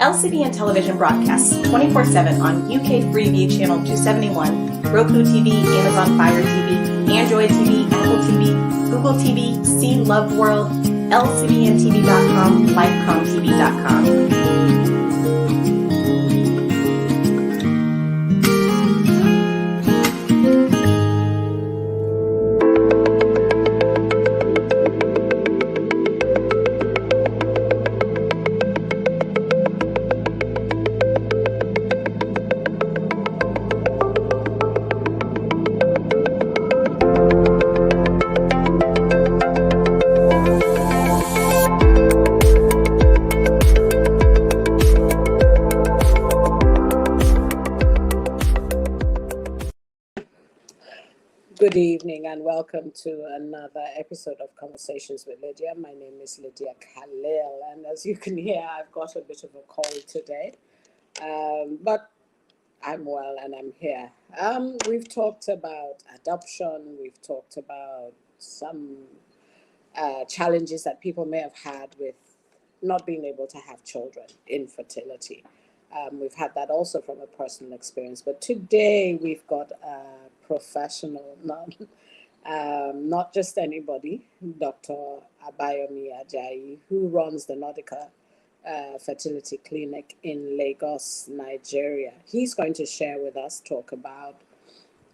LCBN television broadcasts 24/7 on UK Freeview Channel 271, Roku TV, Amazon Fire TV, Android TV, Apple TV, Google TV, See Love World, LCBNTV.com, LifeComTV.com. Good evening and welcome to another episode of Conversations with Lydia. My name is Lydia Khalil, and as you can hear, I've got a bit of a cold today, but I'm well and I'm here. We've talked about adoption, we've talked about some challenges that people may have had with not being able to have children, infertility. We've had that also from a personal experience, but today we've got a professional, not just anybody, Dr. Abayomi Ajayi, who runs the Nordica Fertility Clinic in Lagos, Nigeria. He's going to share with us, talk about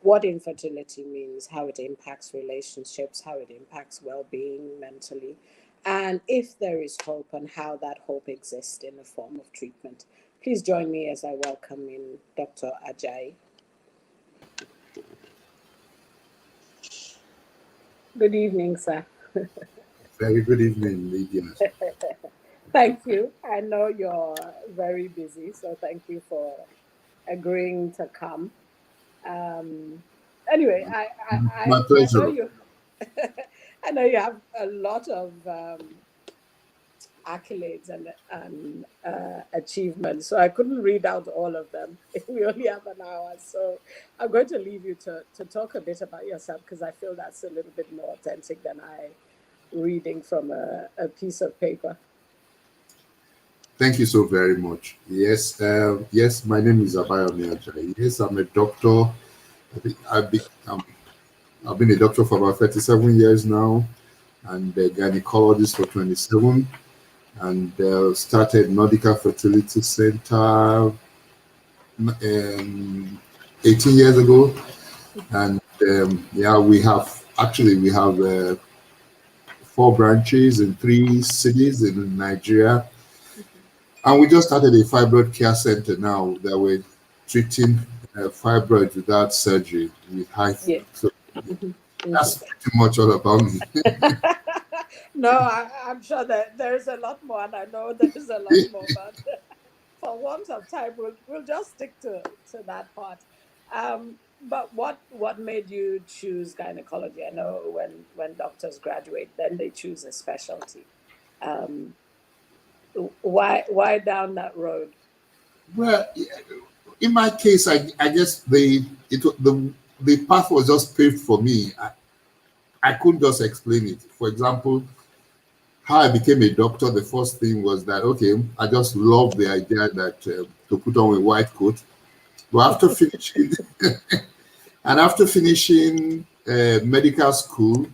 what infertility means, how it impacts relationships, how it impacts well-being mentally, and if there is hope and how that hope exists in a form of treatment. Please join me as I welcome in Dr. Ajayi. Good evening, sir. Very good evening, Lydia. Thank you. I know you're very busy, so thank you for agreeing to come. Anyway, My pleasure. I know you have a lot of accolades and achievements, so I couldn't read out all of them. We only have an hour, so I'm going to leave you to talk a bit about yourself, because I feel that's a little bit more authentic than I reading from a piece of paper. Thank you so very much. Yes, yes, my name is Abayomi Ajayi. Yes, I'm a doctor. I've been a doctor for about 37 years now, and a gynecologist for 27. And started Nordica Fertility Center 18 years ago. And yeah, we have 4 branches in 3 cities in Nigeria. And we just started a fibroid care center now that we're treating fibroids without surgery with high. Yeah. So that's pretty much all about me. No, I'm sure that there's a lot more, and I know there's a lot more, but for want of time, we'll just stick to that part. But what made you choose gynecology? I know when doctors graduate, then they choose a specialty. Why down that road? Well, in my case, I guess the path was just paved for me. I couldn't just explain it. For example, how I became a doctor, the first thing was that, okay, I just loved the idea that to put on a white coat. But after finishing medical school,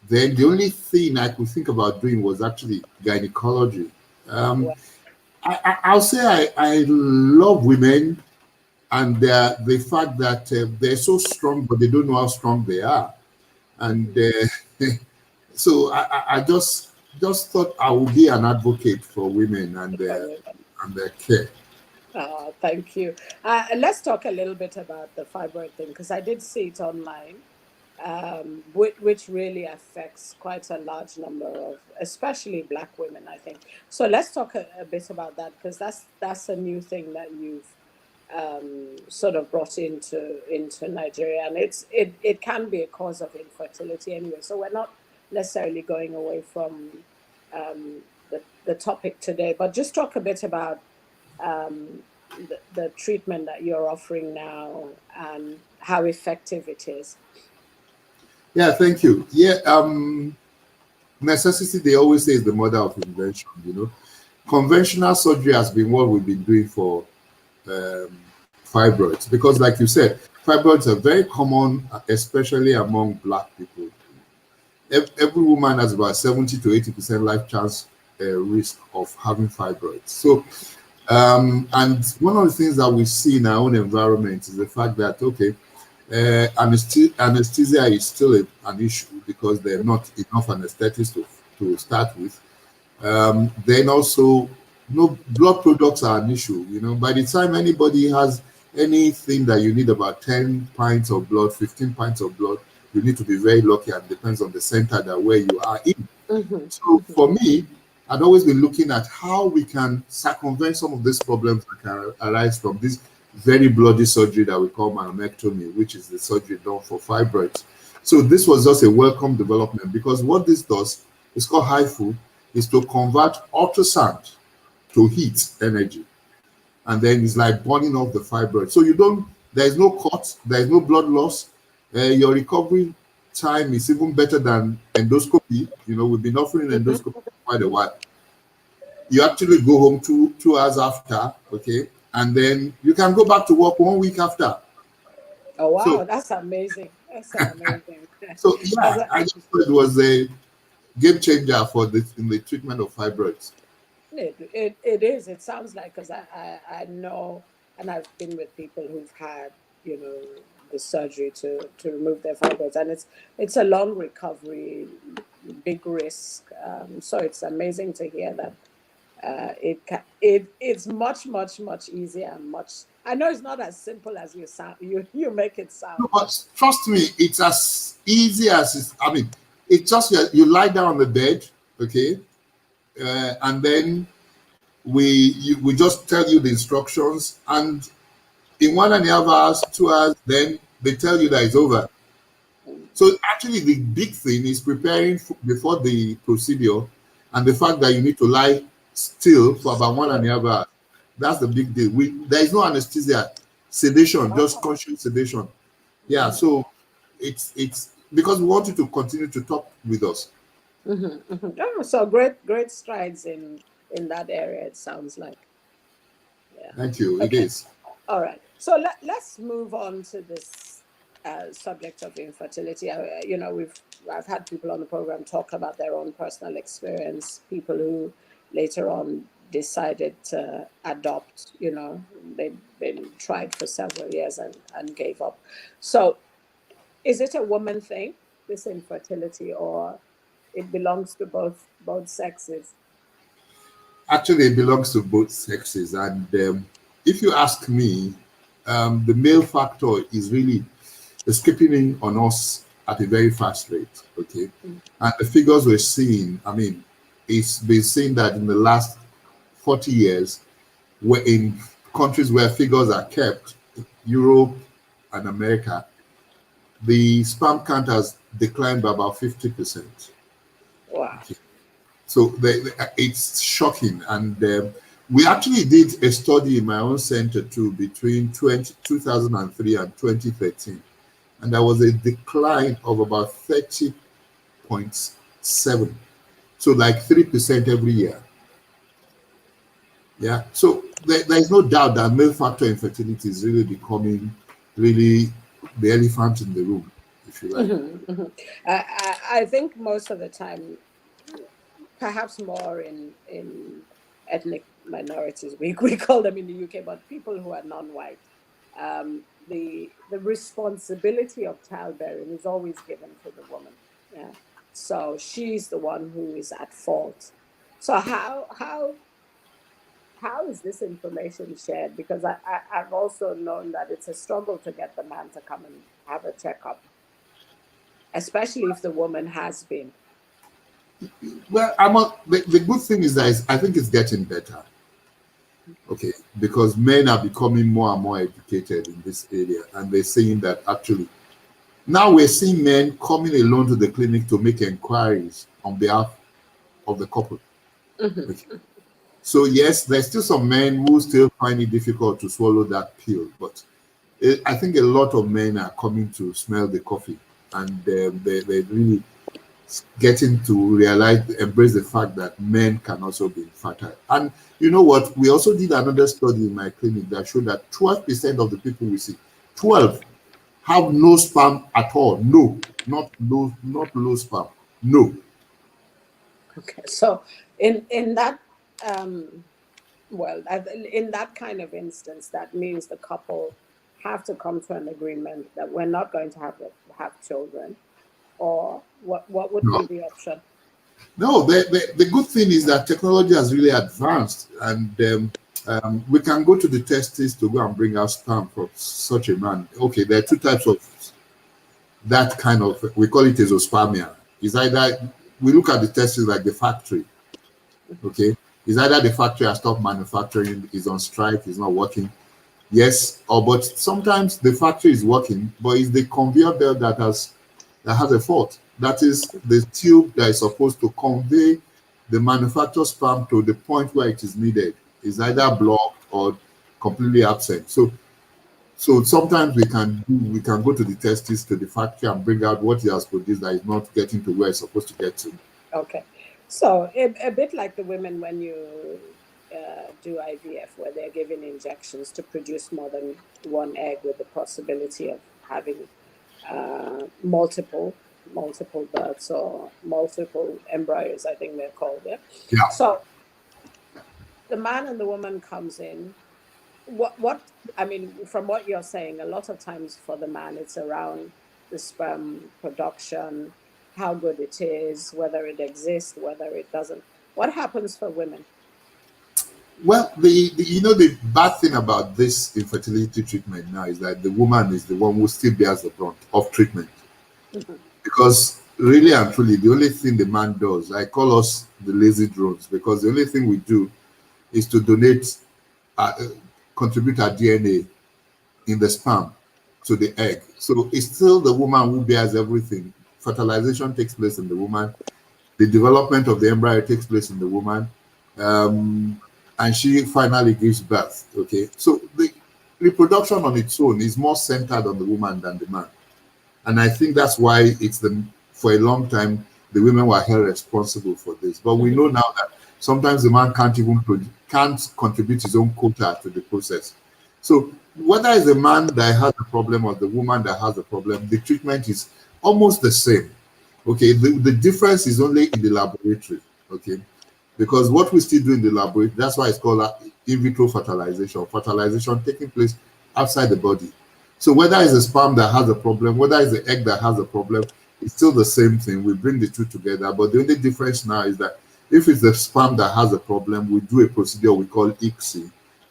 then the only thing I could think about doing was actually gynecology. I'll say I love women, and the fact that they're so strong, but they don't know how strong they are. And so I just thought I would be an advocate for women and their care. Thank you. Let's talk a little bit about the fibroid thing, because I did see it online, which really affects quite a large number of, especially Black women, I think. So let's talk a bit about that, because that's a new thing that you've sort of brought into Nigeria, and it can be a cause of infertility anyway. So we're not necessarily going away from the topic today, but just talk a bit about the treatment that you're offering now and how effective it is. Yeah, thank you. Yeah, necessity, they always say, is the mother of invention, you know. conventional surgery has been what we've been doing for fibroids, because like you said, fibroids are very common, especially among Black people. Every woman has about 70 to 80% life chance risk of having fibroids. So, and one of the things that we see in our own environment is the fact that, okay, anesthesia is still an issue because there are not enough anesthetists to start with. Then also, no, blood products are an issue. You know, by the time anybody has anything that you need about 10 pints of blood, 15 pints of blood, you need to be very lucky, and depends on the center that where you are in. So for me, I'd always been looking at how we can circumvent some of these problems that can arise from this very bloody surgery that we call myomectomy, which is the surgery done for fibroids. So this was just a welcome development, because what this does is called HIFU, is to convert ultrasound to heat energy, and then it's like burning off the fibroid. So you don't, there is no cut, there is no blood loss. Your recovery time is even better than endoscopy. You know, we've been offering endoscopy for quite a while. You actually go home 2 hours after, okay, and then you can go back to work 1 week after. Oh wow, So, that's amazing. That's amazing. so yeah, I just thought it was a game changer for in the treatment of fibroids. It is. It sounds like, because I know, and I've been with people who've had, you know, the surgery to remove their fibroids, and it's a long recovery, big risk. So it's amazing to hear that it's much easier and much. I know it's not as simple as you make it sound. No, but trust me, it's as easy as it's. I mean, it's just you lie down on the bed, okay, and then we just tell you the instructions, and in 1.5 hours, 2 hours, then they tell you that it's over. So actually, the big thing is preparing before the procedure, and the fact that you need to lie still for about 1.5 hours. That's the big deal. There is no anesthesia, sedation, just conscious sedation. Yeah. So it's because we want you to continue to talk with us. Oh, so great strides in that area, it sounds like. Yeah. Thank you. Okay. It is. All right. So let's move on to this subject of infertility. You know, I've had people on the program talk about their own personal experience, people who later on decided to adopt, you know, they've been tried for several years and gave up. So is it a woman thing, this infertility, or it belongs to both sexes? Actually, it belongs to both sexes. And if you ask me, the male factor is really skipping in on us at a very fast rate, okay? And the figures we're seeing, I mean, it's been seen that in the last 40 years, we're in countries where figures are kept, Europe and America, the sperm count has declined by about 50%. Wow. Okay. So it's shocking. And we actually did a study in my own center too between 2003 and 2013. And there was a decline of about 30.7. So like 3% every year. Yeah. So there is no doubt that male factor infertility is really becoming really the elephant in the room, if you like. I think most of the time, perhaps more in ethnic minorities, we call them in the UK, but people who are non-white, the responsibility of childbearing is always given to the woman. Yeah. So she's the one who is at fault. So how is this information shared? Because I've also known that it's a struggle to get the man to come and have a checkup, especially if the woman has been. Well, the good thing is that I think it's getting better. Okay, because men are becoming more and more educated in this area, and they're saying that actually now we're seeing men coming alone to the clinic to make inquiries on behalf of the couple. Okay. So yes, there's still some men who still find it difficult to swallow that pill, but I think a lot of men are coming to smell the coffee, and they're really getting to embrace the fact that men can also be fertile. And you know what? We also did another study in my clinic that showed that 12% of the people we see, 12, have no sperm at all. No, not low sperm. No. Okay, so in that in that kind of instance, that means the couple have to come to an agreement that we're not going to have children, or what would be No. the option? No, the good thing is that technology has really advanced, and we can go to the testes to go and bring out sperm from such a man. Okay, there are two types of that kind of, we call it azoospermia. It's either, we look at the testes like the factory, okay? It's either the factory has stopped manufacturing, is on strike, is not working. Yes, but sometimes the factory is working, but it's the conveyor belt that has a fault. That is the tube that is supposed to convey the manufactured sperm to the point where it is needed is either blocked or completely absent. So sometimes we can go to the testes, to the factory, and bring out what it has produced that is not getting to where it's supposed to get to. Okay, so a bit like the women when you do IVF, where they're given injections to produce more than one egg with the possibility of having multiple births or multiple embryos, I think they're called. Yeah. So the man and the woman comes in. What I mean, from what you're saying, a lot of times for the man, it's around the sperm production, how good it is, whether it exists, whether it doesn't. What happens for women? Well, the bad thing about this infertility treatment now is that the woman is the one who still bears the brunt of treatment. Mhm. Because really and truly, the only thing the man does, I call us the lazy drones, because the only thing we do is to donate, contribute our DNA in the sperm to the egg. So it's still the woman who bears everything. Fertilization takes place in the woman. The development of the embryo takes place in the woman. And she finally gives birth. Okay. So the reproduction on its own is more centered on the woman than the man. And I think that's why for a long time, the women were held responsible for this. But we know now that sometimes the man can't contribute his own quota to the process. So whether it's the man that has the problem or the woman that has the problem, the treatment is almost the same. Okay, the difference is only in the laboratory. Okay, because what we still do in the laboratory, that's why it's called in vitro fertilization taking place outside the body. So whether it's the sperm that has a problem, whether it's the egg that has a problem, it's still the same thing. We bring the two together, but the only difference now is that if it's the sperm that has a problem, we do a procedure we call ICSI,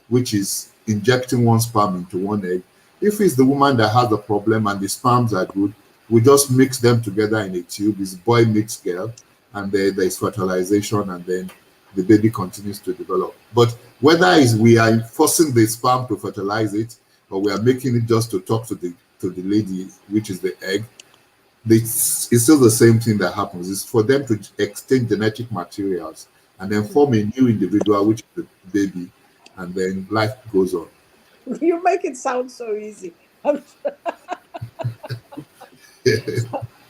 which is injecting one sperm into one egg. If it's the woman that has a problem and the sperms are good, we just mix them together in a tube. It's boy meets girl, and then there's fertilization, and then the baby continues to develop. But whether we are forcing the sperm to fertilize it, or we are making it just to talk to the lady, which is the egg, it's still the same thing that happens. It's for them to exchange genetic materials and then form a new individual, which is the baby, and then life goes on. You make it sound so easy.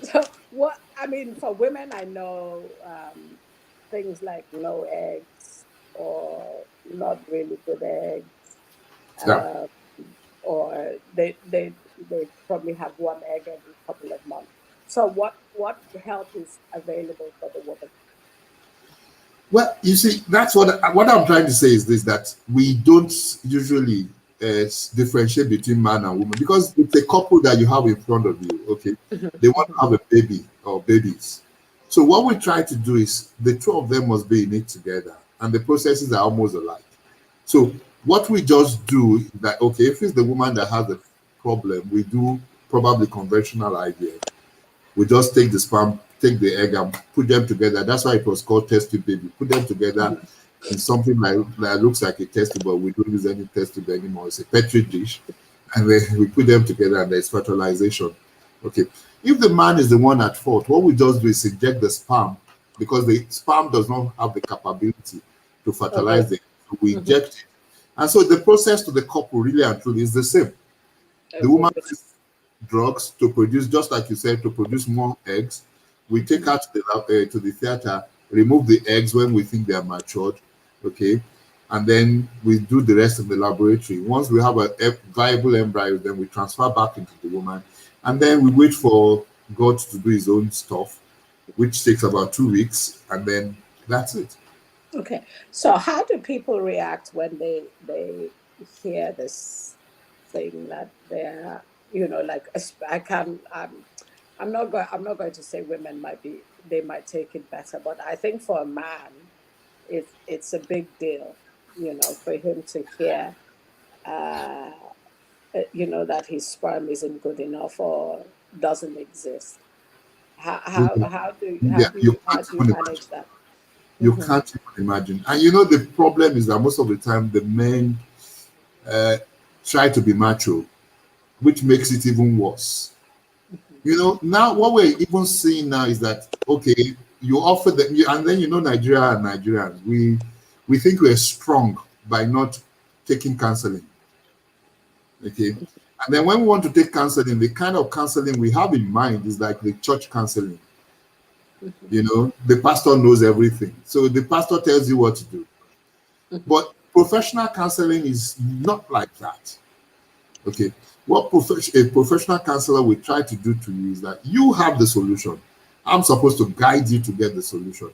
So what I mean, for women, I know things like no eggs or not really good eggs, Yeah. uh, or they probably have one egg every couple of months. So what help is available for the woman? Well, you see, that's what I'm trying to say is this: that we don't usually differentiate between man and woman, because it's a couple that you have in front of you. Okay, they want to have a baby or babies. So what we try to do is the two of them must be in it together, and the processes are almost alike. So what we just do is that, okay, if it's the woman that has the problem, we do probably conventional IVF. We just take the sperm, take the egg, and put them together. That's why it was called test tube baby. Put them together in something that looks like a test tube, but we don't use any test tube anymore. It's a petri dish, and then we put them together, and there's fertilization. Okay. If the man is the one at fault, what we just do is inject the sperm, because the sperm does not have the capability to fertilize Okay. it. So we inject it. And so the process to the couple really and truly is the same. The woman takes drugs to produce, just like you said, to produce more eggs. We take her to the theater, remove the eggs when we think they are matured, okay? And then we do the rest in the laboratory. Once we have a viable embryo, then we transfer back into the woman. And then we wait for God to do his own stuff, which takes about 2 weeks. And then that's it. Okay. So how do people react when they hear this thing that they're, like I can I'm not going to say women they might take it better, but I think for a man, it's a big deal, for him to hear, uh, that his sperm isn't good enough or doesn't exist. Yeah, you How can't do you even manage that? You Mm-hmm. can't even imagine. And the problem is that most of the time the men uh, try to be macho, which makes it even worse. Now what we're even seeing now is that, okay, you offer them, and then Nigeria and Nigerians, we think we're strong by not taking counseling. Okay. And then when we want to take counseling, the kind of counseling we have in mind is like the church counseling. The pastor knows everything. So the pastor tells you what to do. But professional counseling is not like that. Okay. What a professional counselor will try to do to you is that you have the solution. I'm supposed to guide you to get the solution.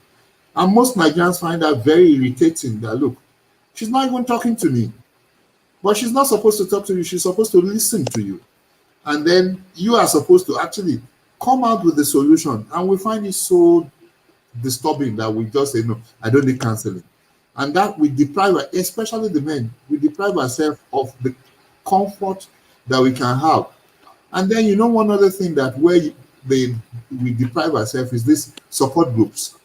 And most Nigerians find that very irritating that, look, she's not even talking to me. But she's not supposed to talk to you. She's supposed to listen to you. And then you are supposed to actually come out with the solution. And we find it so disturbing that we just say, no, I don't need counseling. And that we deprive, especially the men, we deprive ourselves of the comfort that we can have. And then, one other thing that we deprive ourselves is this support groups.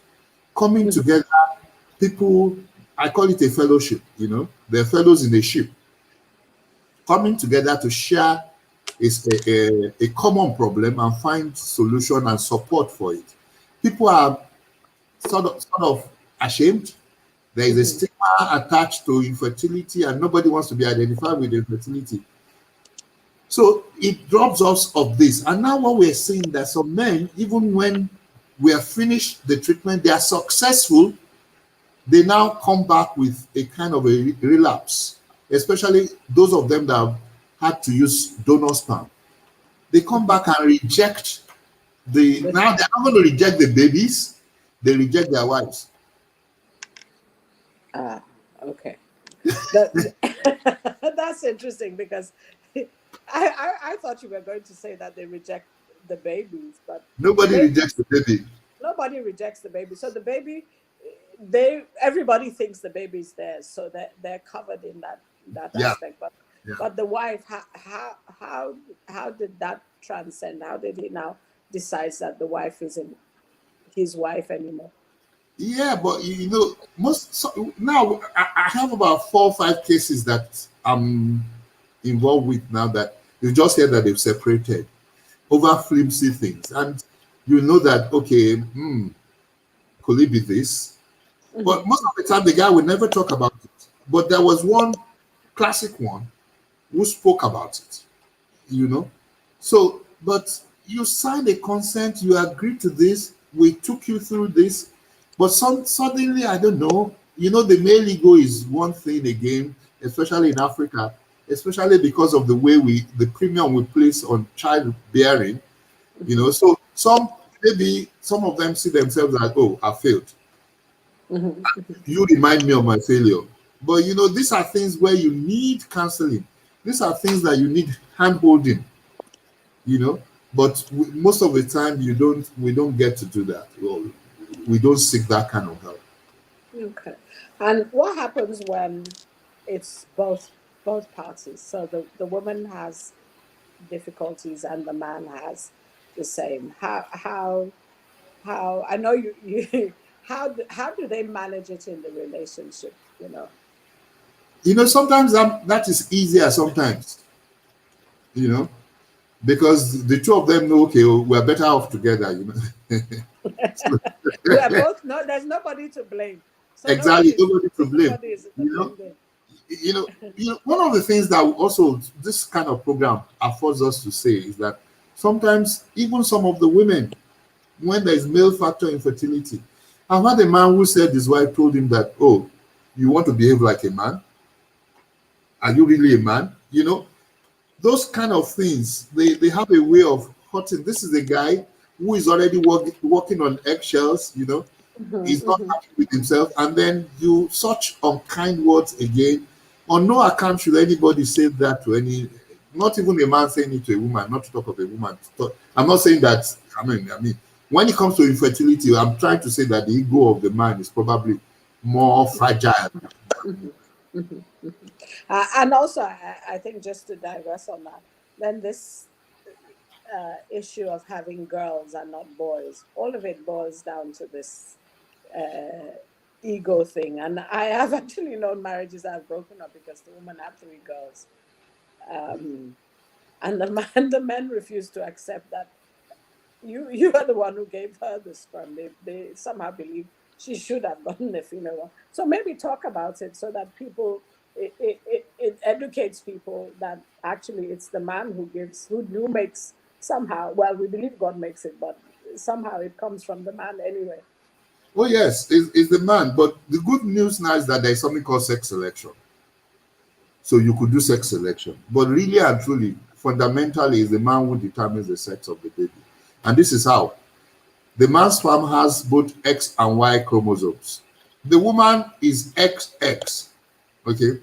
Coming together, people, I call it a fellowship, they're fellows in a ship. Coming together to share is a common problem and find solution and support for it. People are sort of ashamed. There is a stigma attached to infertility, and nobody wants to be identified with infertility. So it robs us of this. And now what we're seeing that some men, even when we have finished the treatment, they are successful, they now come back with a kind of a relapse, especially those of them that have had to use donor sperm. They come back and reject now they're not going to reject the babies, they reject their wives. Okay. That's interesting because I thought you were going to say that they reject the babies, but the Nobody baby, rejects the baby. nobody rejects the baby. So the baby, everybody thinks the baby's theirs, so they're covered in that Yeah. aspect. Yeah. But the wife, how did that transcend? How did he now decide that the wife isn't his wife anymore? Yeah, but now I have about 4 or 5 cases that I'm involved with now that you just hear that they've separated over flimsy things, and you know that okay, could it be this? But most of the time, the guy will never talk about it. But there was one classic one who spoke about it. So, but you signed a consent, you agreed to this, we took you through this, but suddenly, I don't know, the male ego is one thing again, especially in Africa, especially because of the way the premium we place on childbearing, so maybe some of them see themselves like, oh, I failed. You remind me of my failure. But these are things where you need counseling. These are things that you need hand holding. But most of the time we don't get to do that. Well, we don't seek that kind of help. Okay. And what happens when it's both parties? So the woman has difficulties and the man has the same. How I know you how do they manage it in the relationship? Sometimes that is easier sometimes, you know, because the two of them know, okay, we're better off together. So, We are both no. There's nobody to blame. So exactly, nobody to blame. nobody is to You know, blame there. one of the things that also this kind of program affords us to say is that sometimes even some of the women, when there is male factor infertility. I've had a man who said his wife told him that, oh, you want to behave like a man? Are you really a man? You know, those kind of things, they have a way of hurting. This is a guy who is already walking on eggshells, you know, he's not happy with himself, and then you such unkind words again. On no account should anybody say that to any, not even a man saying it to a woman, not to talk of a woman. I'm not saying that, I mean, when it comes to infertility, I'm trying to say that the ego of the man is probably more fragile. And also, I think just to digress on that, then this issue of having girls and not boys, all of it boils down to this ego thing. And I have actually known marriages that have broken up because the woman had 3 girls. And the men refused to accept that you are the one who gave her the sperm. They somehow believe she should have gotten a female one. So maybe talk about it so that people, it educates people that actually it's the man who makes somehow, well, we believe God makes it, but somehow it comes from the man anyway. Oh yes, it's the man. But the good news now is that there's something called sex selection. So you could do sex selection. But really and truly, fundamentally, it's the man who determines the sex of the baby. And this is how. The man's sperm has both X and Y chromosomes. The woman is XX. Okay?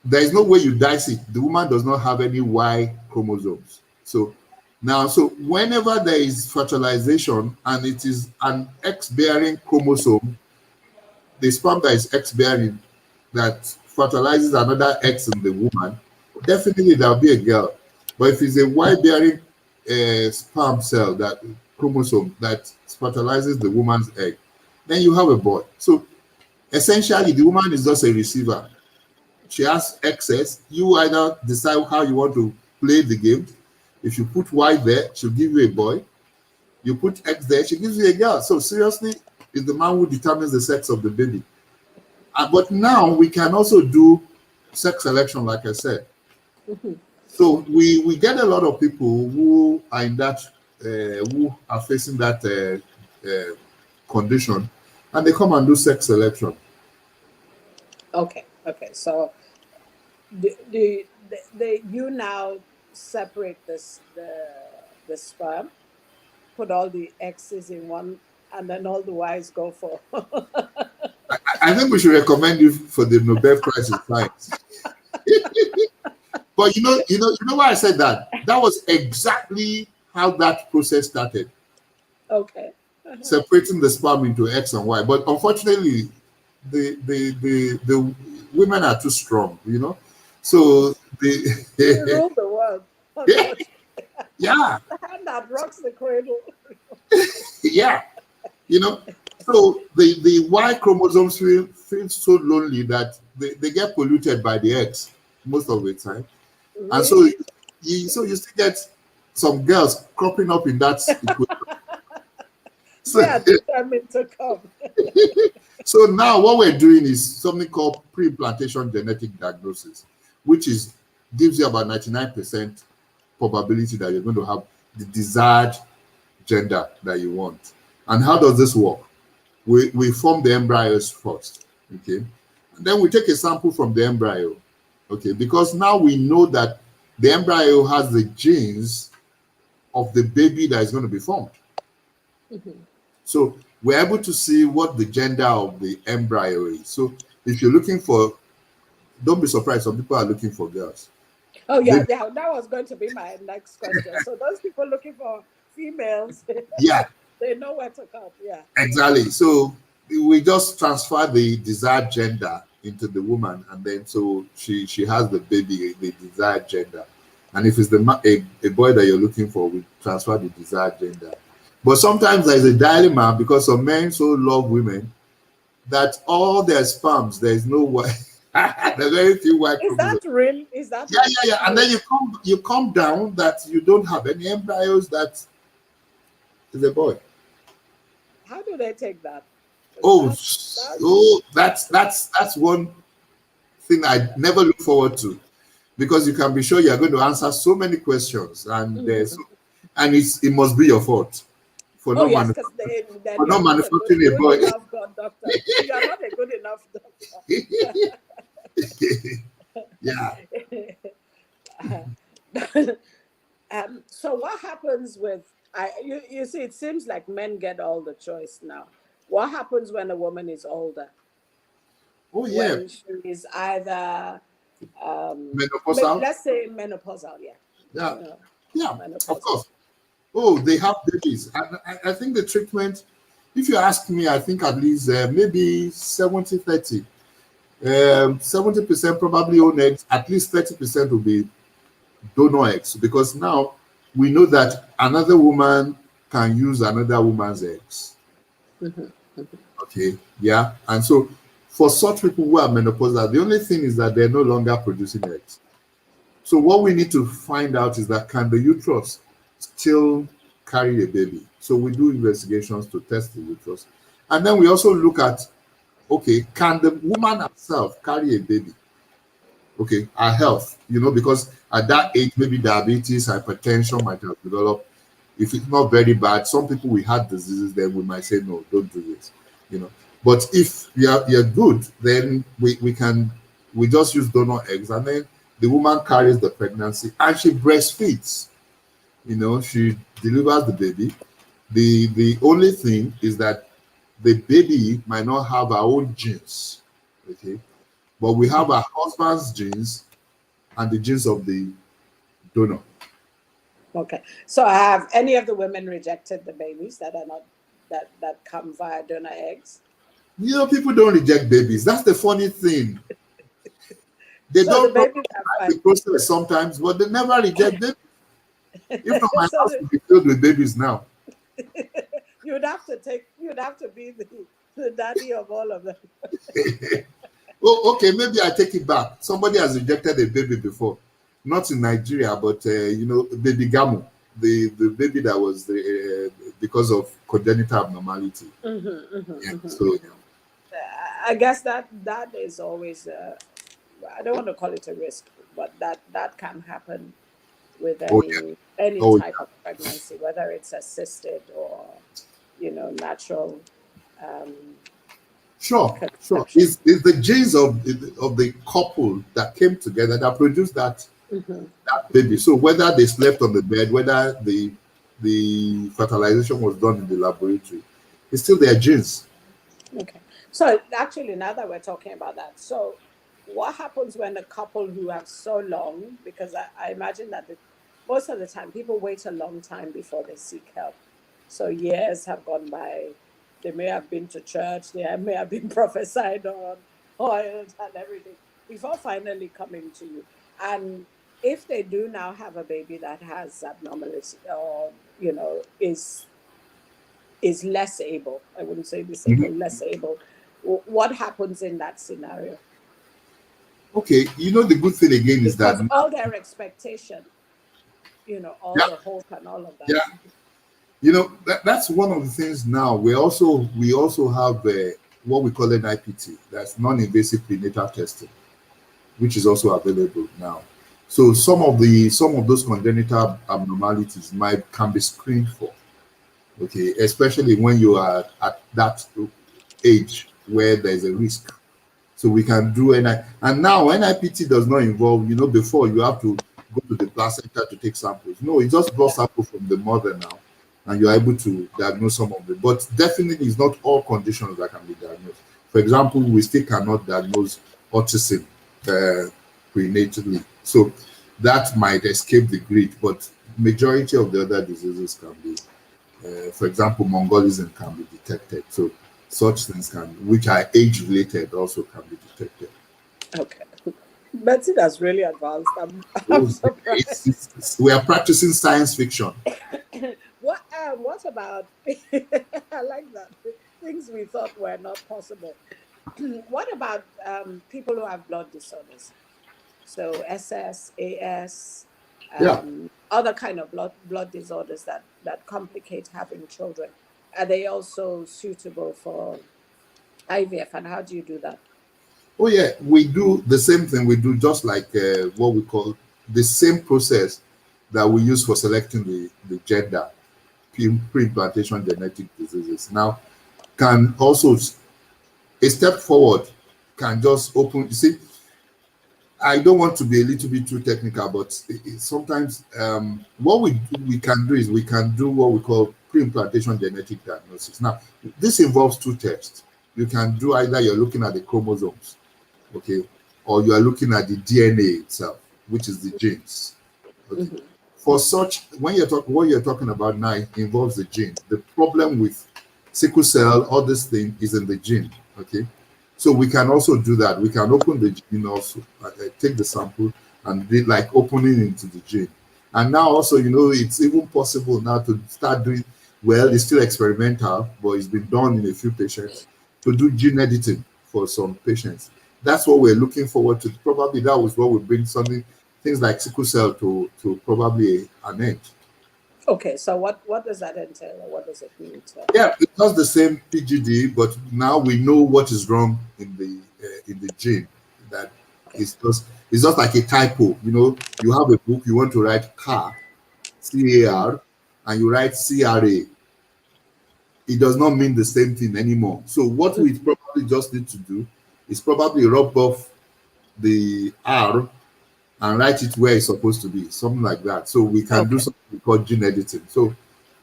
There is no way you dice it. The woman does not have any Y chromosomes. So whenever there is fertilization and it is an X-bearing chromosome, the sperm that is X-bearing that fertilizes another X in the woman, definitely there will be a girl. But if it's a Y-bearing sperm cell, that chromosome that fertilizes the woman's egg, then you have a boy. So essentially, the woman is just a receiver. She has excess. You either decide how you want to play the game. If you put Y there, she'll give you a boy. You put X there, she gives you a girl. So seriously, it's the man who determines the sex of the baby. But now we can also do sex selection, like I said. So we get a lot of people who are in that, who are facing that condition, and they come and do sex selection. Okay. So you now separate the sperm, put all the X's in one, and then all the Y's go for. I think we should recommend you for the Nobel Prize in Science. But you know why I said that? That was exactly how that process started. Okay. Separating the sperm into X and Y. But unfortunately, the women are too strong, you know. So they rule the world. Yeah. The hand that rocks the cradle. Yeah. You know, so the Y chromosomes feel so lonely that they get polluted by the X most of the time. Really? And so you still get some girls cropping up in that equation. So, they are determined to come. So now what we're doing is something called pre-implantation genetic diagnosis, which gives you about 99% probability that you're going to have the desired gender that you want. And how does this work? We form the embryos first, okay? And then we take a sample from the embryo, okay? Because now we know that the embryo has the genes of the baby that is going to be formed. So we're able to see what the gender of the embryo is. So if you're looking for, don't be surprised, some people are looking for girls. Oh yeah, that was going to be my next question. So those people looking for females, yeah, they know where to come. Yeah, exactly. So we just transfer the desired gender into the woman, and then so she has the baby, the desired gender. And if it's a boy that you're looking for, we transfer the desired gender. But sometimes there's a dilemma because some men so love women that all their sperms, there is no way. There's very few white chromosomes. Is that real? Is that yeah. And then you come down that you don't have any embryos that is a boy. How do they take that? That's one thing I never look forward to, because you can be sure you are going to answer so many questions, and it must be your fault. for Oh not yes, because manufacturing, then for you're not not a manufacturing a boy. good enough doctor. You're not a good enough doctor. Yeah. So what happens with you see, it seems like men get all the choice now. What happens when a woman is older? Oh yeah. When she is either Menopausal. let's say menopausal, yeah. Yeah. You know, Yeah. Of menopausal. course. Oh, they have babies. I think the treatment, if you ask me, I think at least maybe 70-30. 70% probably own eggs, at least 30% will be donor eggs, because now we know that another woman can use another woman's eggs. Mhm. Okay, yeah. And so for such people who are menopausal, the only thing is that they're no longer producing eggs. So what we need to find out is that, can the uterus still carry a baby? So we do investigations to test the uterus. And then we also look at, okay, can the woman herself carry a baby? Okay, her health, because at that age, maybe diabetes, hypertension might have developed. If it's not very bad, some people with heart diseases, then we might say, no, don't do this. But if you're good, then we just use donor eggs, and then the woman carries the pregnancy and she breastfeeds. She delivers the baby. The only thing is that the baby might not have her own genes, okay, but we have our husband's genes and the genes of the donor. Okay. So have any of the women rejected the babies that are not that come via donor eggs? People don't reject babies. That's the funny thing. They So the don't babies are like fine. the process sometimes, but they never reject babies. If not, my So house would be filled with babies now. you'd have to be the daddy of all of them. Oh, okay, maybe I take it back. Somebody has rejected a baby before, not in Nigeria, but baby Gamu, the baby that was because of congenital abnormality. So I guess that is always I don't want to call it a risk, but that can happen with oh yeah, any oh type of pregnancy, whether it's assisted or natural sure. conception. It's the genes of the couple that came together that produced that baby. So whether they slept on the bed, whether the fertilization was done in the laboratory, it's still their genes. Okay. So actually, now that we're talking about that, so what happens when a couple who have so long, because I imagine that most of the time people wait a long time before they seek help. So years have gone by. They may have been to church, they may have been prophesied on, oiled and everything before finally coming to you. And if they do now have a baby that has abnormality or, is less able, I wouldn't say disabled, less able, what happens in that scenario? Okay, the good thing again is that Because all their expectation, all yeah, the hope and all of that. yeah, that's one of the things now. We also have what we call an IPT, that's non-invasive prenatal testing, which is also available now. So some of those congenital abnormalities can be screened for. Okay, especially when you are at that age where there's a risk. So we can do and now NIPT does not involve, before you have to go to the placenta to take samples. No, it's just blood sample from the mother now, and you're able to diagnose some of it. But definitely it's not all conditions that can be diagnosed. For example, we still cannot diagnose autism prenatally. So that might escape the grid, but majority of the other diseases can be, for example, Mongolism can be detected. So such things which are age related, also can be detected. Okay. Betsy, that's really advanced. I'm surprised. We are practicing science fiction. What about I like that. Things we thought were not possible. What about people who have blood disorders? So SS, AS, Yeah. other kind of blood disorders that complicate having children. Are they also suitable for IVF, and how do you do that? Oh yeah, we do the same thing. We do just like what we call the same process that we use for selecting the gender, pre-implantation genetic diseases. Now, can also a step forward can just open. You see, I don't want to be a little bit too technical, but sometimes what we can do is we can do what we call pre-implantation genetic diagnosis. Now, this involves two tests. You can do either you're looking at the chromosomes, okay, or you are looking at the DNA itself, which is the genes. Okay. Mhm. For such, when what you're talking about now involves the gene. The problem with sickle cell, all this thing is in the gene. Okay, so we can also do that. We can open the gene also, take the sample and be like opening into the gene. And now also, it's even possible now to start doing. Well, it's still experimental, but it's been done in a few patients to do gene editing for some patients. That's what we're looking forward to. Probably that was what will bring something, things like sickle cell to probably an end. Okay, so what does that entail, or what does it mean to? Yeah, it does the same PGD, but now we know what is wrong in the gene. That it's just like a typo. You have a book, you want to write car, CAR, and you write CRA. It does not mean the same thing anymore. So what we probably just need to do is probably rub off the R and write it where it's supposed to be, something like that. So we can do something called gene editing. So,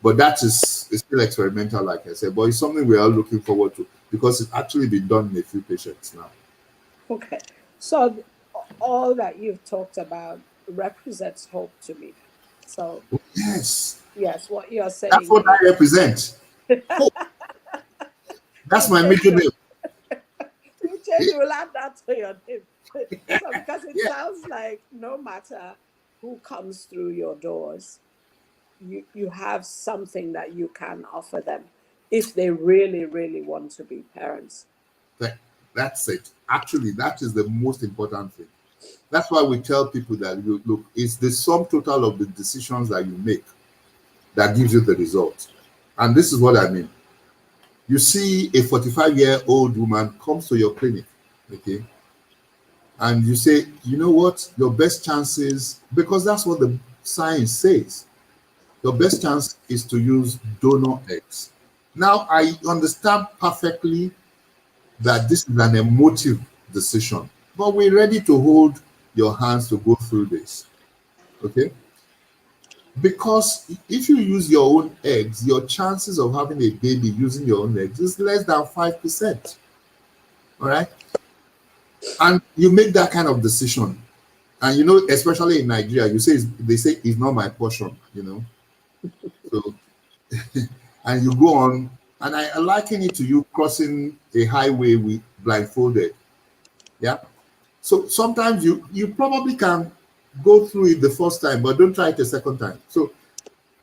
but that is still experimental, like I said, but it's something we are looking forward to because it's actually been done in a few patients now. Okay, so all that you've talked about represents hope to me. So Yes, what you're saying. That's what I represent. Hope. That's my middle name. You will add that to your name. So, because it sounds like no matter who comes through your doors, you have something that you can offer them if they really, really want to be parents. That's it. Actually, that is the most important thing. That's why we tell people that, look, it's the sum total of the decisions that you make that gives you the result. And this is what I mean. You see a 45-year-old woman comes to your clinic, okay, and you say, you know what, your best chances, because that's what the science says, your best chance is to use donor eggs. Now, I understand perfectly that this is an emotive decision, but we're ready to hold your hands to go through this, okay? Because if you use your own eggs, your chances of having a baby using your own eggs is less than 5%, all right? And you make that kind of decision. And, especially in Nigeria, they say it's not my portion, So, and you go on, and I liken it to you crossing a highway with blindfolded. Yeah. So sometimes you probably can go through it the first time, but don't try it the second time. So,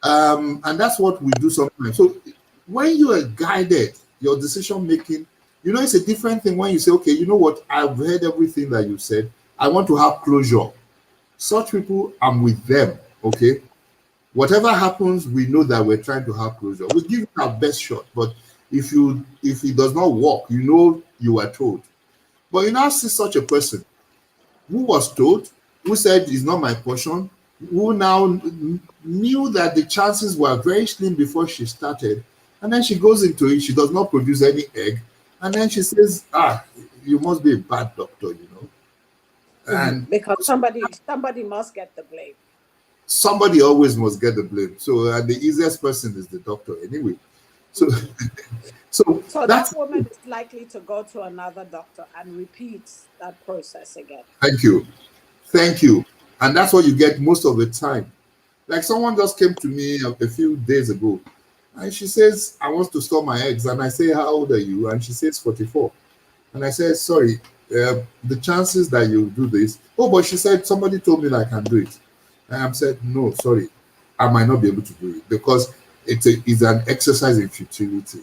and that's what we do sometimes. So when you are guided, your decision making, it's a different thing when you say, okay, you know what, I've heard everything that you said. I want to have closure. Such people, I'm with them, okay? Whatever happens, we know that we're trying to have closure. We give it our best shot, but if it does not work, you are told. But you now see such a person who was told, who said it's not my portion, who now knew that the chances were very slim before she started, and then she goes into it, she does not produce any egg, and then she says, you must be a bad doctor, And because somebody must get the blame. Somebody always must get the blame. So the easiest person is the doctor anyway. So so that woman is likely to go to another doctor and repeat that process again. Thank you. And that's what you get most of the time. Like someone just came to me a few days ago, and she says, I want to store my eggs. And I say, how old are you? And she says 44. And I said, sorry, the chances that you do this. Oh, but she said, somebody told me that I can do it. And I said, no, sorry, I might not be able to do it because it's an exercise in futility.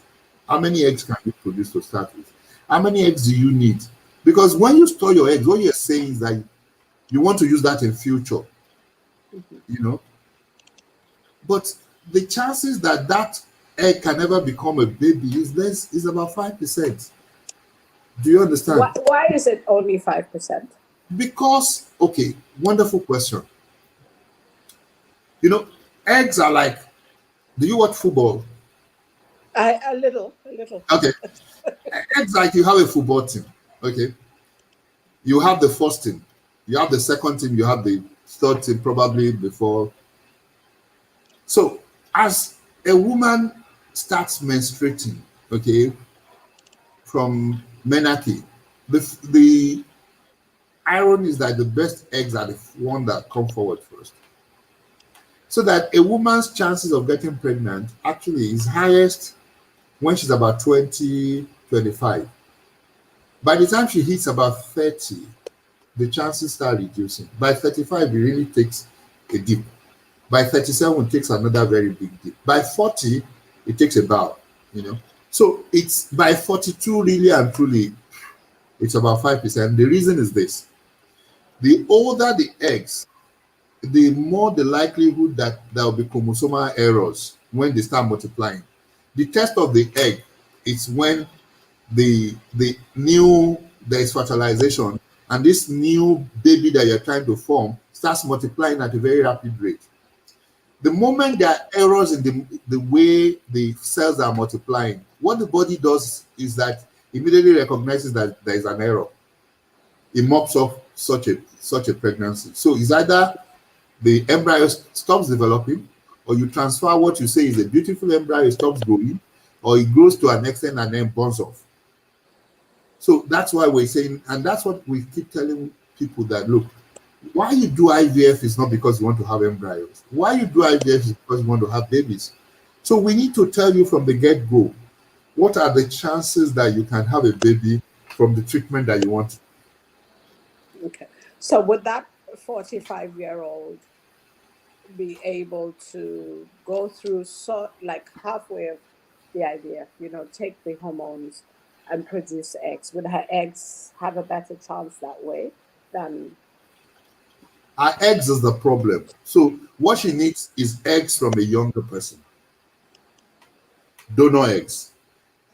How many eggs can you produce to start with? How many eggs do you need? Because when you store your eggs, what you're saying is that you want to use that in future, But the chances that egg can ever become a baby is about 5%. Do you understand? Why is it only 5%? Because, wonderful question. Eggs are like Do you watch football? A little. Okay. Exactly. You have a football team. Okay. You have the first team, you have the second team, you have the third team, probably before. So, as a woman starts menstruating, okay, from menarche, the irony is that the best eggs are the one that come forward first. So that a woman's chances of getting pregnant actually is highest when she's about 20, 25. By the time she hits about 30, the chances start reducing. By 35, it really takes a dip. By 37, it takes another very big dip. By 40, it takes a bow, you know. So it's by 42, really and truly, it's about 5%. The reason is this: the older the eggs, the more the likelihood that there will be chromosomal errors when they start multiplying. The test of the egg is when the new there is fertilization, and this new baby that you're trying to form starts multiplying at a very rapid rate. The moment there are errors in the way the cells are multiplying, what the body does is that immediately recognizes that there is an error. It mops off such a pregnancy. So it's either the embryo stops developing, or you transfer what you say is a beautiful embryo, it stops growing, or it grows to an extent and then burns off. So that's why we're saying, and that's what we keep telling people, that look, why you do IVF is not because you want to have embryos. Why you do IVF is because you want to have babies. So we need to tell you from the get-go, what are the chances that you can have a baby from the treatment that you want? Okay. So would that 45-year-old be able to go through like halfway of the IVF, take the hormones and produce eggs? Would her eggs have a better chance that way than? Our eggs is the problem. So what she needs is eggs from a younger person. Donor eggs.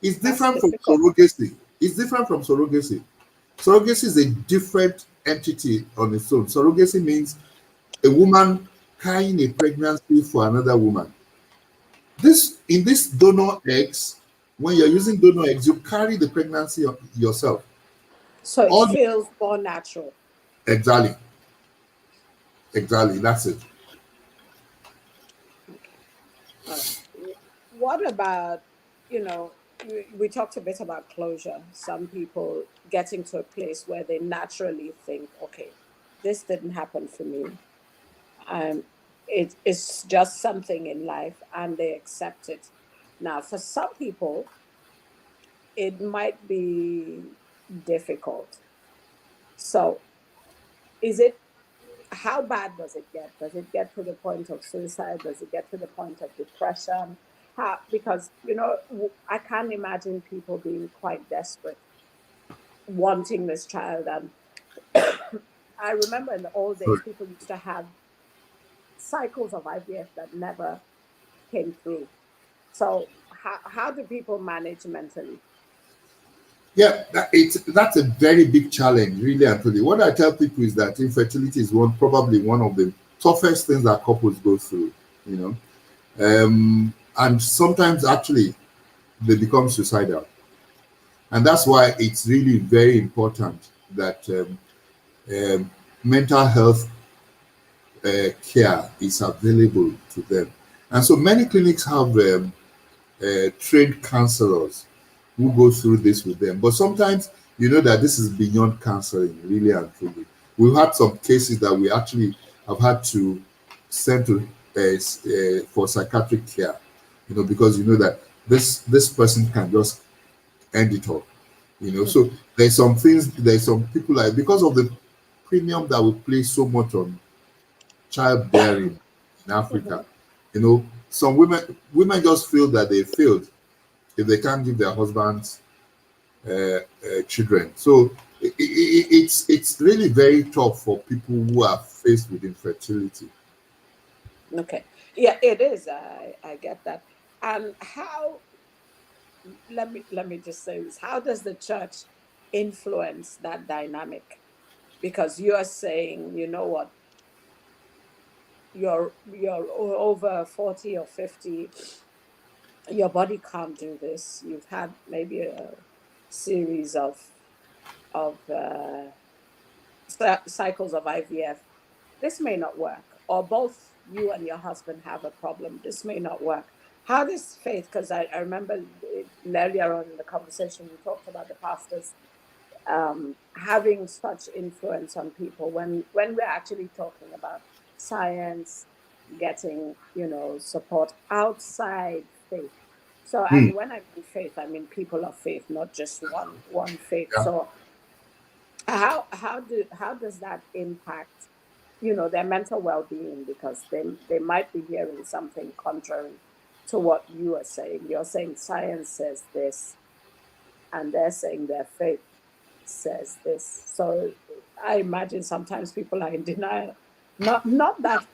It's That's different from difficult. surrogacy. It's different from surrogacy. Surrogacy is a different entity on its own. Surrogacy means a woman carrying a pregnancy for another woman. In this donor eggs, when you're using donor eggs, you carry the pregnancy yourself. So it All feels more natural. exactly, exactly. That's it. Okay. All right. What about, we talked a bit about closure. Some people getting to a place where they naturally think, okay, this didn't happen for me. Um, it's just something in life and they accept it. Now, for some people, it might be difficult. So, is it, how bad does it get? Does it get to the point of suicide? Does it get to the point of depression? Because, I can't imagine people being quite desperate, wanting this child. And I remember in the old days, Sorry. people used to have cycles of IVF that never came through. So how do people manage mentally? Yeah, that's a very big challenge, really and truly. What I tell people is that infertility is probably one of the toughest things that couples go through, you know. And sometimes actually they become suicidal. And that's why it's really very important that mental health care is available to them. And so many clinics have trained counselors who go through this with them. But sometimes you know that this is beyond counseling, really and truly. We've had some cases that we actually have had to send to for psychiatric care, because you know that this person can just end it all. So there's some people, like, because of the premium that we place so much on childbearing in Mm-hmm. Africa, some women just feel that they failed if they can't give their husbands children. So it's really very tough for people who are faced with infertility. Okay. Yeah, it is. I get that. And how, let me just say this. How does the church influence that dynamic? Because you're saying, you know what, you're over 40 or 50, your body can't do this. You've had maybe a series of cycles of IVF. This may not work, or both you and your husband have a problem. This may not work. How does faith? Because I remember earlier on in the conversation we talked about the pastors having such influence on people when we're actually talking about science getting support outside faith. So, Hmm. and when I mean faith, I mean people of faith, not just one faith. Yeah. So how does that impact their mental well-being, because they might be hearing something contrary to what you are saying. You're saying science says this, and they're saying their faith says this. So I imagine sometimes people are in denial. Not that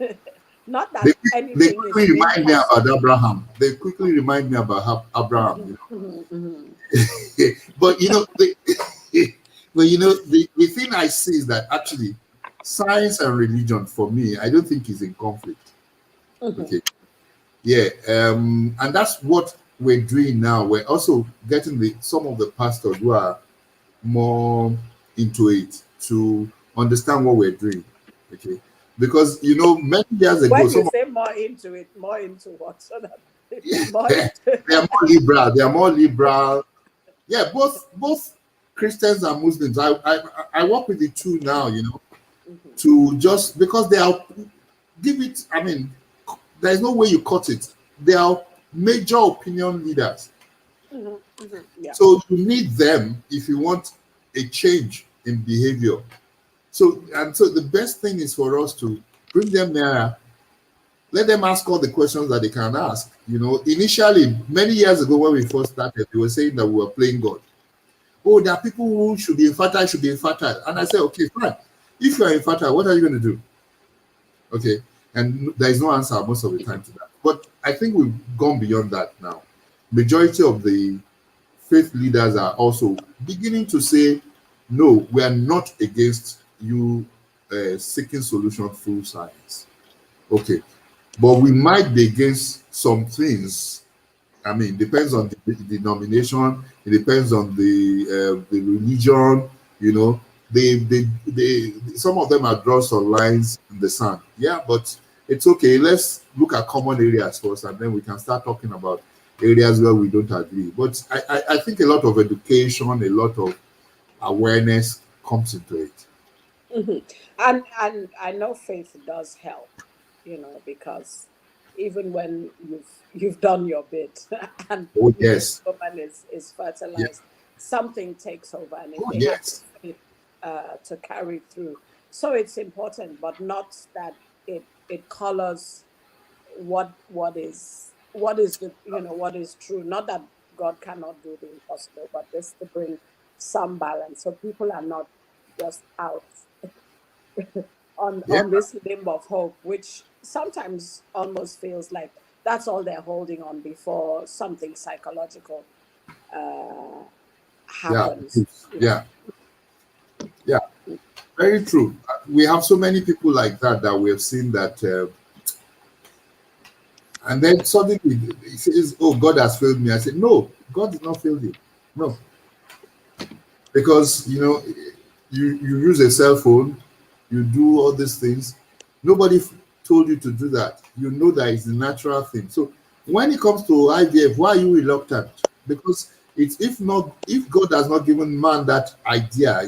not They, that they anything is quickly remind me about impossible. Abraham. They quickly remind me about Abraham. Mhm, mhm, mhm, But but the thing I see is that actually science and religion for me, I don't think is in conflict. mhm, Okay. Yeah. And that's what we're doing now. We're also getting some of the pastors who are more into it to understand what we're doing. Okay. Because many years ago, when you some of say more into it, more into what? So that more they into are more liberal. They are more liberal. Yeah, both Christians and Muslims. I work with the two now. Mhm, To just because they are give it. I mean, there's no way you cut it. They are major opinion leaders. mhm, mhm. Yeah. So you need them if you want a change in behavior. So the best thing is for us to bring them nearer, let them ask all the questions that they can ask. Initially, many years ago when we first started, they were saying that we were playing God. Oh, there are people who should be infertile. And I said, okay, fine. If you are infertile, what are you going to do? Okay. And there is no answer most of the time to that. But I think we've gone beyond that now. Majority of the faith leaders are also beginning to say, no, we are not against you seeking solution through science. Okay. But we might be against some things. I mean, depends on the denomination. It depends on the religion. They some of them are draw some lines in the sand. Yeah, but it's okay. Let's look at common areas first, and then we can start talking about areas where we don't agree. But I think a lot of education, a lot of awareness comes into it. Mhm. And I know faith does help, because even when you've done your bit and Oh the yes, woman is yeah. fertilized, something takes over, and if Oh they have the yes, faith to carry through, so it's important, but not that it colors what is the what is true. Not that God cannot do the impossible, but just to bring some balance, so people are not just out yeah, on this limb of hope, which sometimes almost feels like that's all they're holding on before something psychological uh, yeah, happens. yeah, yeah. Very true. We have so many people like that that we have seen that, and then suddenly he says, "Oh, God has failed me." I said, "No, God did not fail you. No, because you use a cell phone, you do all these things. Nobody told you to do that. You know that it's a natural thing. So when it comes to IVF, why are you reluctant? Because it's if God has not given man that idea,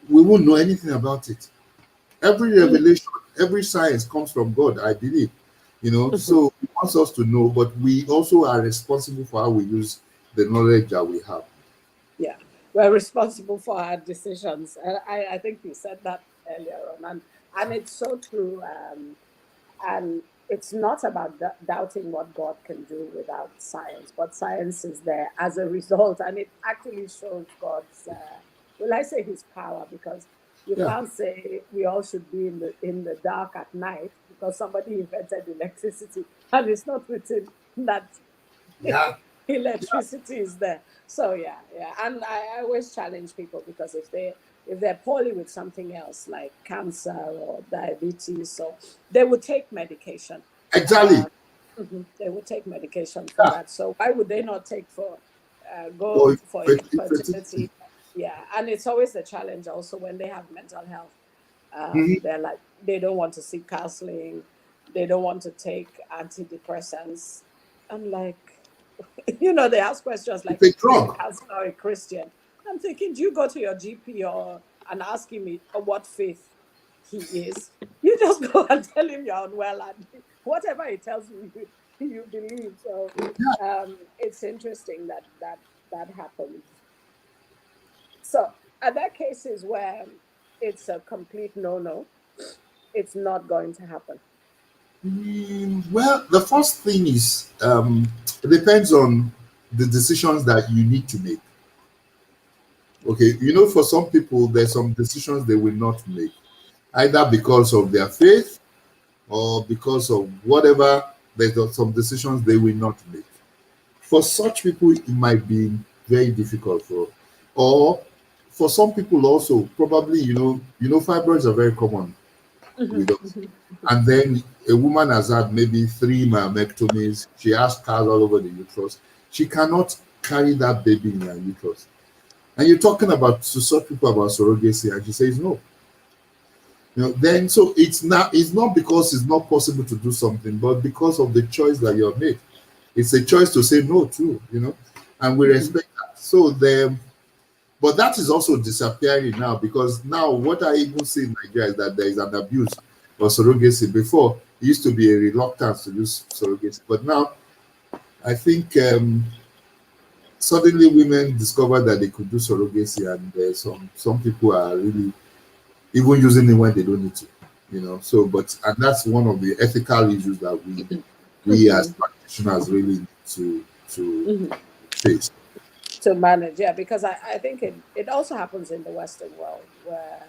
we won't know anything about it. Every revelation, every science comes from God, I believe. So He wants us to know, but we also are responsible for how we use the knowledge that we have. Yeah, we're responsible for our decisions. And I think you said that earlier on, and it's so true. And it's not about doubting what God can do without science, but science is there as a result, and it actually shows God's. Will I say His power? Because you Yeah, can't say we all should be in the dark at night because somebody invented electricity, and it's not written that yeah, electricity is there. So yeah, yeah. And I always challenge people, because if they if they're poorly with something else like cancer or diabetes, so they would take medication. Exactly. They would take medication for that. So why would they not take go Or for fertility. infertility? Yeah, and it's always the challenge also when they have mental health. They're like, they don't want to seek counseling, they don't want to take antidepressants. I'm like, they ask questions like, It's a is the drug. counselor a Christian? I'm thinking, do you go to your GP and ask him what faith he is? You just go and tell him you're unwell, and whatever he tells you, you believe. So it's interesting that happens. So are there cases where it's a complete no-no? It's not going to happen. Well, the first thing is it depends on the decisions that you need to make. Okay, for some people, there's some decisions they will not make, either because of their faith or because of whatever. There's some decisions they will not make. For such people, it might be very difficult or for some people also, probably, fibroids are very common with us. And then a woman has had maybe 3 myomectomies. She has scars all over the uterus. She cannot carry that baby in her uterus. And you're talking to such people about surrogacy, and she says no. Then so it's not because it's not possible to do something, but because of the choice that you have made. It's a choice to say no too, and we respect that. So but that is also disappearing now, because now what I even see in Nigeria is that there is an abuse of surrogacy. Before, it used to be a reluctance to use surrogacy, but now I think suddenly women discover that they could do surrogacy, and some people are really even using it when they don't need to, So, and that's one of the ethical issues that we as practitioners really need to face. To manage, yeah, because I think it also happens in the Western world where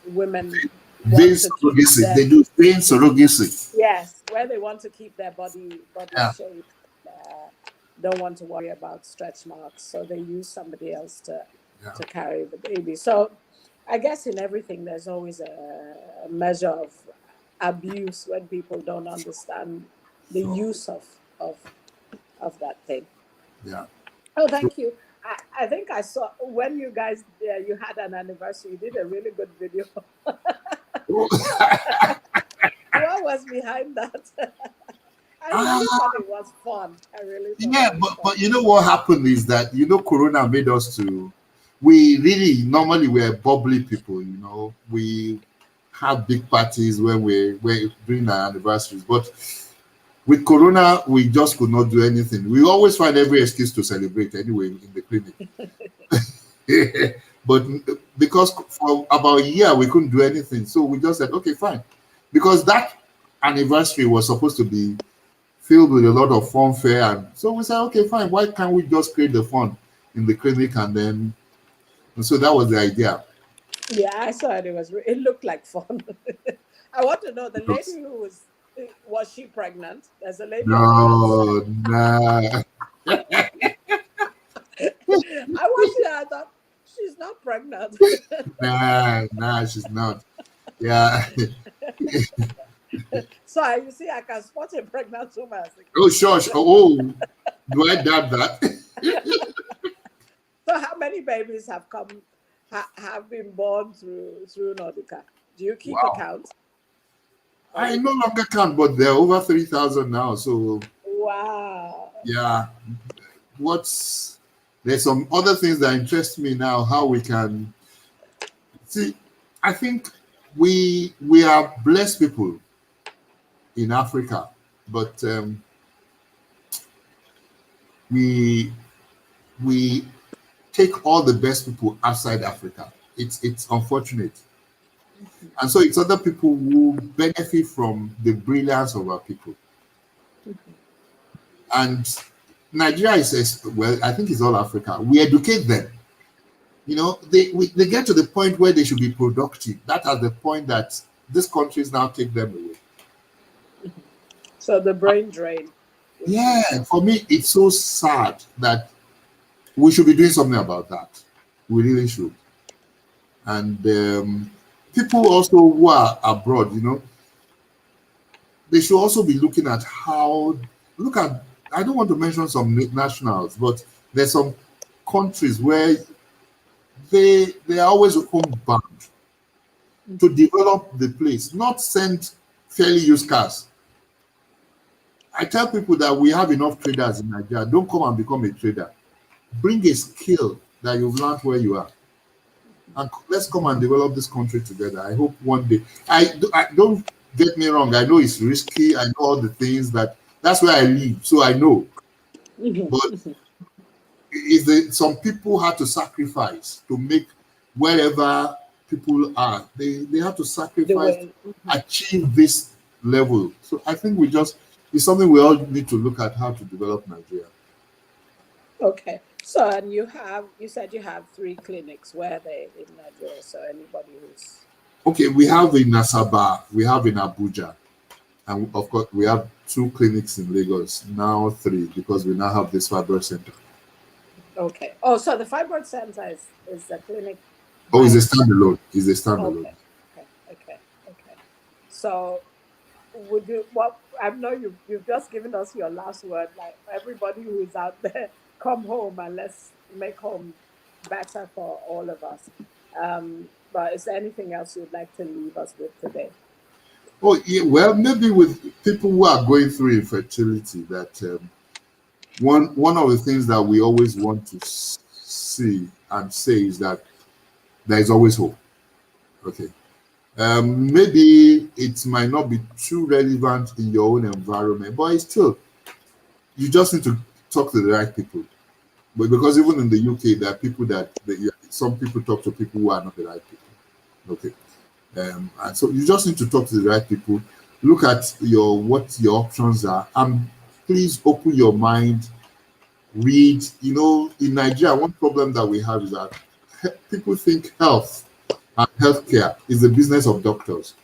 women want to keep they do vain surrogacy. Yes, where they want to keep their body Yeah. shape, don't want to worry about stretch marks, so they use somebody else to carry the baby. So I guess in everything there's always a measure of abuse when people don't understand the use of that thing. Yeah. Oh, thank you. I think I saw when you guys you had an anniversary. You did a really good video. What was behind that? I really thought it was fun. I really thought but you know what happened is that Corona made us we really normally we're bubbly people. We have big parties when we're during our anniversaries, but with Corona, we just could not do anything. We always find every excuse to celebrate anyway in the clinic. But because for about a year, we couldn't do anything. So we just said, okay, fine. Because that anniversary was supposed to be filled with a lot of fanfare. And so we said, okay, fine. Why can't we just create the fun in the clinic? And so that was the idea. Yeah, I saw it. It looked like fun. I want to know, the lady who was she pregnant? There's a lady. No, nah. I watched it. I thought, she's not pregnant. Nah, she's not. Yeah. So you see, I can spot a pregnant woman. Oh, sure. Oh, do I doubt that? So how many babies have been born through Nordica? Do you keep account? I no longer count, but there are over 3,000 now. So wow. Yeah. There's some other things that interest me now, how we can see. I think we are blessed people in Africa, but we take all the best people outside Africa. It's unfortunate. And so it's other people who benefit from the brilliance of our people. And Nigeria is, well, I think it's all Africa. We educate them. They get to the point where they should be productive. That is the point that these countries now take them away. So the brain drain. Yeah, for me, it's so sad that we should be doing something about that. We really should. And people also who are abroad, they should also be looking at look at, I don't want to mention some nationals, but there's some countries where they are always homebound to develop the place, not send fairly used cars. I tell people that we have enough traders in Nigeria. Don't come and become a trader. Bring a skill that you've learned where you are, and let's come and develop this country together. I hope one day. I don't get me wrong. I know it's risky. I know all the things that's where I live, so I know. But some people had to sacrifice to make wherever people are. They have to sacrifice to achieve this level. So I think it's something we all need to look at, how to develop Nigeria. Okay. So, and you said you have 3 clinics. Where are they in Nigeria? So anybody who's... Okay, we have in Asaba, we have in Abuja, and of course we have 2 clinics in Lagos, now 3, because we now have this fibroid center. Okay. Oh, so the fibroid center is the clinic? Oh, it's a standalone. It's a standalone. Okay. So I know you've just given us your last word, like everybody who is out there, come home and let's make home better for all of us. But is there anything else you'd like to leave us with today? Oh, yeah, well, maybe with people who are going through infertility, that one of the things that we always want to see and say is that there is always hope. Okay. Maybe it might not be too relevant in your own environment, but it's still, you just need to talk to the right people. But because even in the UK, there are people some people talk to people who are not the right people. Okay. And so you just need to talk to the right people. Look at what your options are, and please open your mind. Read. In Nigeria, one problem that we have is that people think health and healthcare is the business of doctors,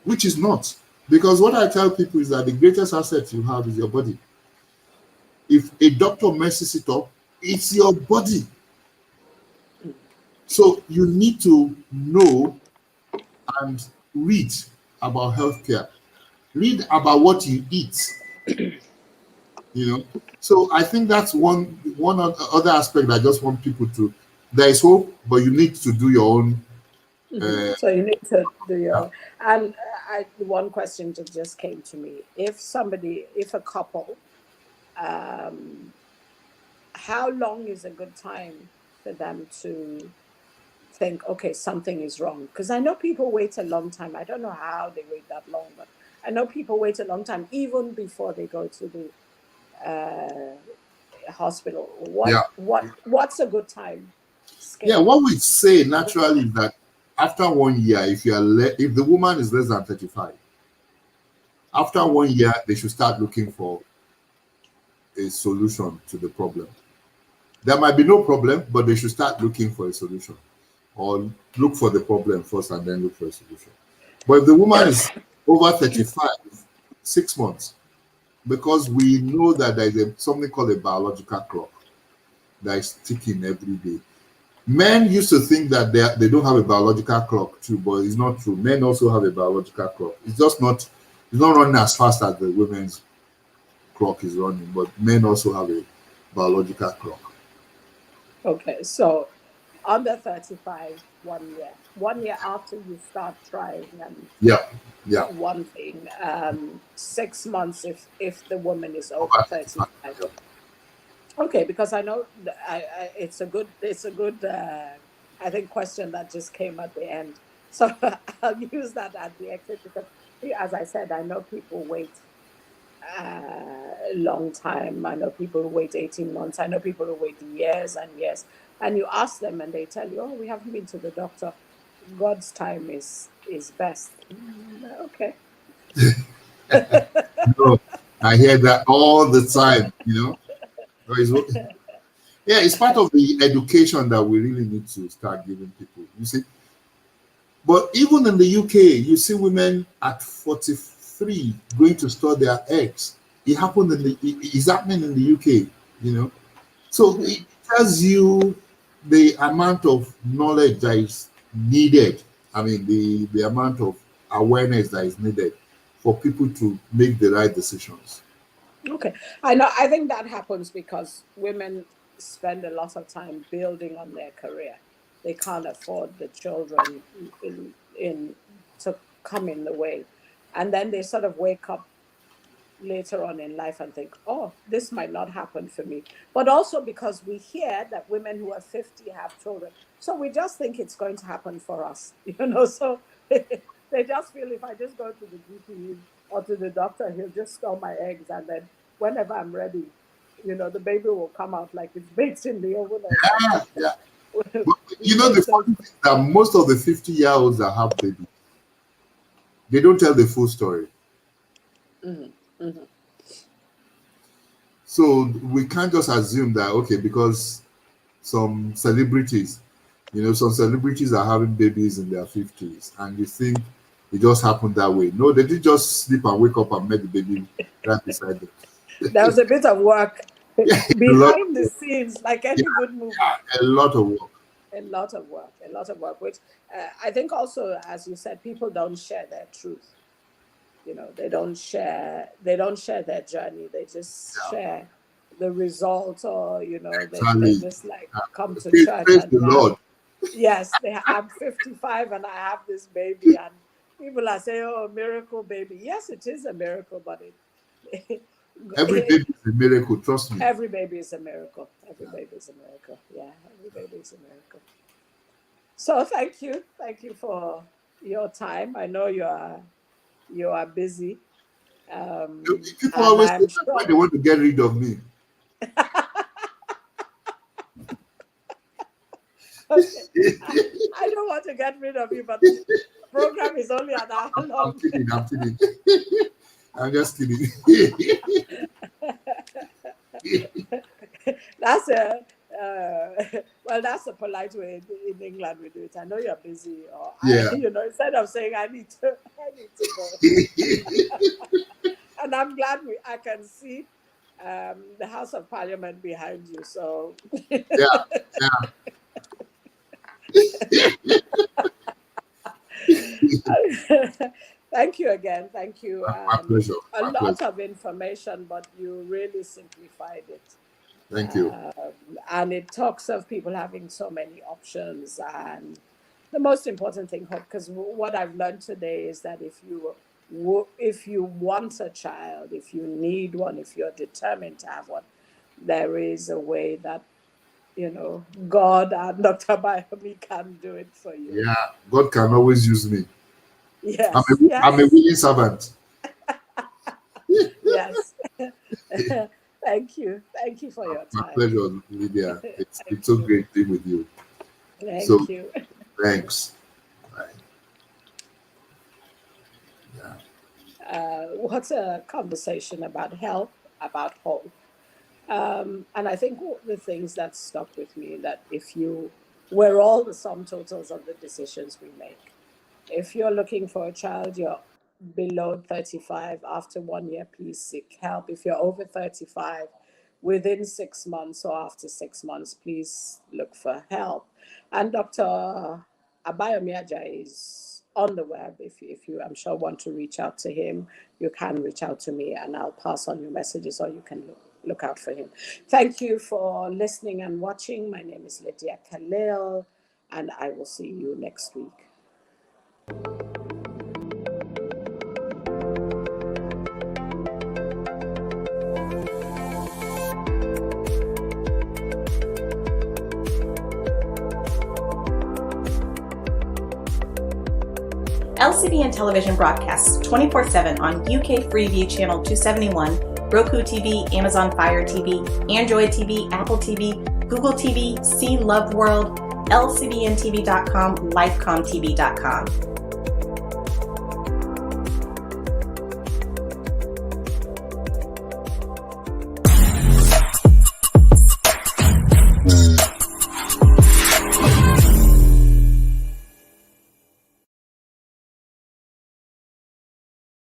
which is not. Because what I tell people is that the greatest asset you have is your body. If a doctor messes it up, it's your body. So you need to know and read about healthcare. Read about what you eat. So I think that's one other aspect I just want people to. There is hope, but you need to do your own. So you need to do your own. And one question just came to me: if a couple, how long is a good time for them to think, okay, something is wrong? Because I know people wait a long time. I don't know how they wait that long, but I know people wait a long time even before they go to the hospital. What's a good time scale? Yeah, what we say naturally is that after 1 year, if the woman is less than 35, after 1 year, they should start looking for a solution to the problem. There might be no problem, but they should start looking for a solution, or look for the problem first and then look for a solution. But if the woman is over 35, 6 months, because we know that there is something called a biological clock that is ticking every day. Men used to think that they don't have a biological clock too, but it's not true. Men also have a biological clock. It's not running as fast as the women's clock is running, but men also have a biological clock. Okay, so under 35, 1 year. 1 year after you start trying, and one thing. 6 months if the woman is over 35. Okay, because I know it's a good I think question that just came at the end. So I'll use that at the exit, because as I said, I know people wait a long time. I know people who wait 18 months. I know people who wait years and years. And you ask them and they tell you, oh, we haven't been to the doctor. God's time is best. Okay. No, I hear that all the time, Yeah, it's part of the education that we really need to start giving people, you see. But even in the UK, you see women at 43 going to store their eggs. It's happening in the UK, So it tells you the amount of knowledge that is needed, I mean, the amount of awareness that is needed for people to make the right decisions. Okay. I think that happens because women spend a lot of time building on their career. They can't afford the children in to come in the way. And then they sort of wake up later on in life and think, oh, this might not happen for me. But also because we hear that women who are 50 have children. So we just think it's going to happen for us, so they just feel if I just go to the GP or to the doctor, he'll just store my eggs, and then whenever I'm ready, the baby will come out like it's baked in the oven or something. Yeah. But, the funny thing is that most of the 50-year-olds that have babies, they don't tell the full story. Mm-hmm. Mm-hmm. So we can't just assume that, okay, because some celebrities are having babies in their 50s, and you think it just happened that way. No, they didn't just sleep and wake up and met the baby right beside them. There was a bit of work behind the scenes, like any good movie. A lot of work. A lot of work, which I think also, as you said, people don't share their truth. They don't share their journey. They just share the results, or they just like come to church praise the Lord. Yes, I'm 55 and I have this baby, and people are saying, "Oh, miracle baby." Yes, it is a miracle, but every baby is a miracle. Trust me. Every baby is a miracle. Every baby is a miracle. Yeah, every baby is a miracle. So thank you for your time. I know you are busy. People always say when they want to get rid of me. Okay. I don't want to get rid of you, but the program is only an hour long. I'm kidding. I'm just kidding. That's that's a polite way in England we do it. I know you're busy, or instead of saying I need to go. And I'm glad I can see the House of Parliament behind you. So yeah. Thank you again. Thank you. My pleasure. A lot of information, but you really simplified it. Thank you. And it talks of people having so many options. And the most important thing, because what I've learned today is that if you want a child, if you need one, if you're determined to have one, there is a way that God and Dr. Abayomi can do it for you. Yeah, God can always use me. Yes. I'm a willing servant. Yes. Thank you for your time. My pleasure, Lydia. It's so great being with you. Thank you. Thanks. Bye. Yeah. What's a conversation about health, about hope? And I think the things that stuck with me, that we're all the sum totals of the decisions we make. If you're looking for a child, you're below 35, after 1 year, please seek help. If you're over 35, within 6 months or after 6 months, please look for help. And Dr. Abayomi Ajayi is on the web. If you, I'm sure, want to reach out to him, you can reach out to me and I'll pass on your messages, or you can look out for him. Thank you for listening and watching. My name is Lydia Khalil, and I will see you next week. LCBN television broadcasts 24/7 on UK Freeview Channel 271, Roku TV, Amazon Fire TV, Android TV, Apple TV, Google TV, See Love World, LCBNTV.com, LifeComTV.com.